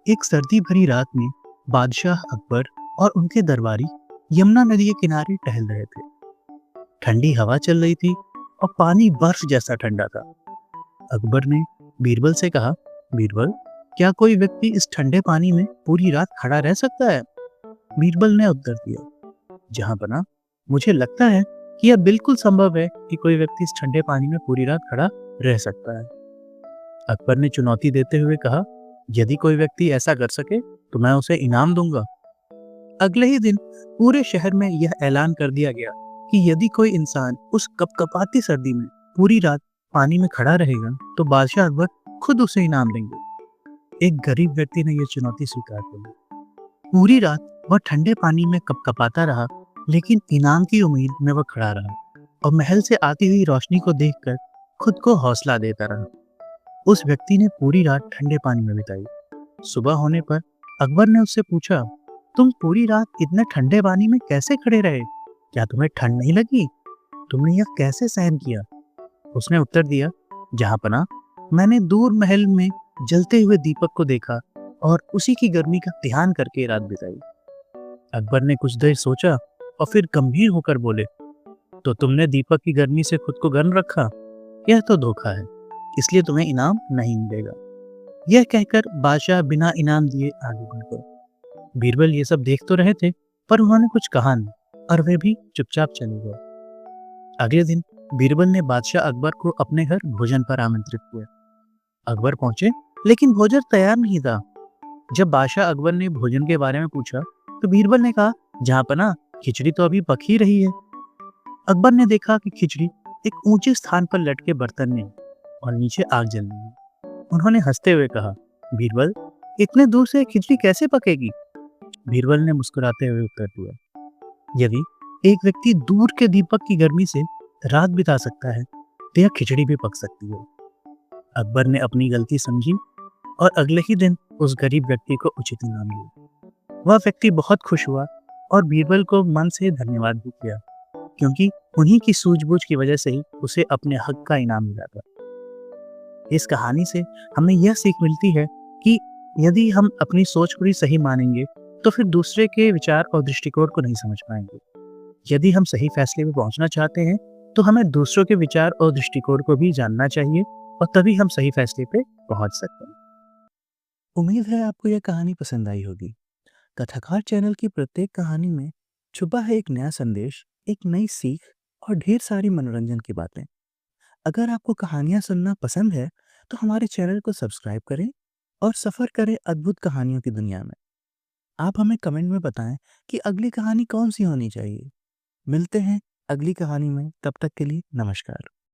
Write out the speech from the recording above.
एक सर्दी भरी रात में बादशाह अकबर और उनके दरबारी यमुना नदी के किनारे टहल रहे थे। ठंडी हवा चल रही थी और पानी बर्फ जैसा ठंडा था। अकबर ने बीरबल से कहा, बीरबल, क्या कोई व्यक्ति इस ठंडे पानी में पूरी रात खड़ा रह सकता है? बीरबल ने उत्तर दिया, जहां बना, मुझे लगता है कि यह बिल्कुल संभव है कि कोई व्यक्ति इस ठंडे पानी में पूरी रात खड़ा रह सकता है। अकबर ने चुनौती देते हुए कहा, यदि कोई व्यक्ति ऐसा कर सके तो मैं उसे इनाम दूंगा। अगले ही दिन पूरे शहर में यह ऐलान कर दिया गया कि यदि कोई इंसान उस कपकपाती सर्दी में पूरी रात पानी में खड़ा रहेगा तो बादशाह अकबर खुद उसे इनाम देंगे। एक गरीब व्यक्ति ने यह चुनौती स्वीकार कर ली। पूरी रात वह ठंडे पानी में कपकपाता रहा, लेकिन इनाम की उम्मीद में वह खड़ा रहा और महल से आती हुई रोशनी को देखकर खुद को हौसला देता रहा। उस व्यक्ति ने पूरी रात ठंडे पानी में बिताई। सुबह होने पर अकबर ने उससे पूछा, तुम पूरी रात इतने ठंडे पानी में कैसे खड़े रहे? क्या तुम्हें ठंड नहीं लगी? तुमने यह कैसे सहन किया? उसने उत्तर दिया, जहांपना, मैंने दूर महल में जलते हुए दीपक को देखा और उसी की गर्मी का ध्यान करके रात बिताई। अकबर ने कुछ देर सोचा और फिर गंभीर होकर बोले, तो तुमने दीपक की गर्मी से खुद को गर्म रखा? यह तो धोखा है, इसलिए तुम्हें इनाम नहीं मिलेगा। यह कहकर बादशाह बिना इनाम दिए आगे बढ़ गए। बीरबल ये सब देख तो रहे थे, पर उन्होंने कुछ कहा नहीं और वे भी चुपचाप चले गए। अगले दिन बीरबल ने बादशाह अकबर को अपने घर भोजन पर आमंत्रित किया। अकबर पहुंचे, लेकिन भोजन तैयार नहीं था। जब बादशाह अकबर ने भोजन के बारे में पूछा तो बीरबल ने कहा, जहांपना, खिचड़ी तो अभी पक ही रही है। अकबर ने देखा कि खिचड़ी एक ऊंचे स्थान पर लटके बर्तन में और नीचे आग जल रही है। उन्होंने हंसते हुए कहा, बीरबल, इतने दूर से खिचड़ी कैसे पकेगी? बीरबल ने मुस्कुराते हुए उत्तर दिया, यदि एक व्यक्ति दूर के दीपक की गर्मी से रात बिता सकता है तो यह खिचड़ी भी पक सकती है। अकबर ने अपनी गलती समझी और अगले ही दिन उस गरीब व्यक्ति को उचित इनाम दिया। वह व्यक्ति बहुत खुश हुआ और बीरबल को मन से धन्यवाद भी किया, क्योंकि उन्हीं की सूझबूझ की वजह से ही उसे अपने हक का इनाम मिला था। इस कहानी से हमें यह सीख मिलती है कि यदि हम अपनी सोच को ही सही मानेंगे तो फिर दूसरे के विचार और दृष्टिकोण को नहीं समझ पाएंगे। यदि हम सही फैसले पे पहुंचना चाहते हैं तो हमें दूसरों के विचार और दृष्टिकोण को भी जानना चाहिए और तभी हम सही फैसले पे पहुंच सकते हैं। उम्मीद है आपको यह कहानी पसंद आई होगी। कथाकार चैनल की प्रत्येक कहानी में छुपा है एक नया संदेश, एक नई सीख और ढेर सारी मनोरंजन की बातें। अगर आपको कहानियां सुनना पसंद है तो हमारे चैनल को सब्सक्राइब करें और सफर करें अद्भुत कहानियों की दुनिया में। आप हमें कमेंट में बताएं कि अगली कहानी कौन सी होनी चाहिए। मिलते हैं अगली कहानी में, तब तक के लिए नमस्कार।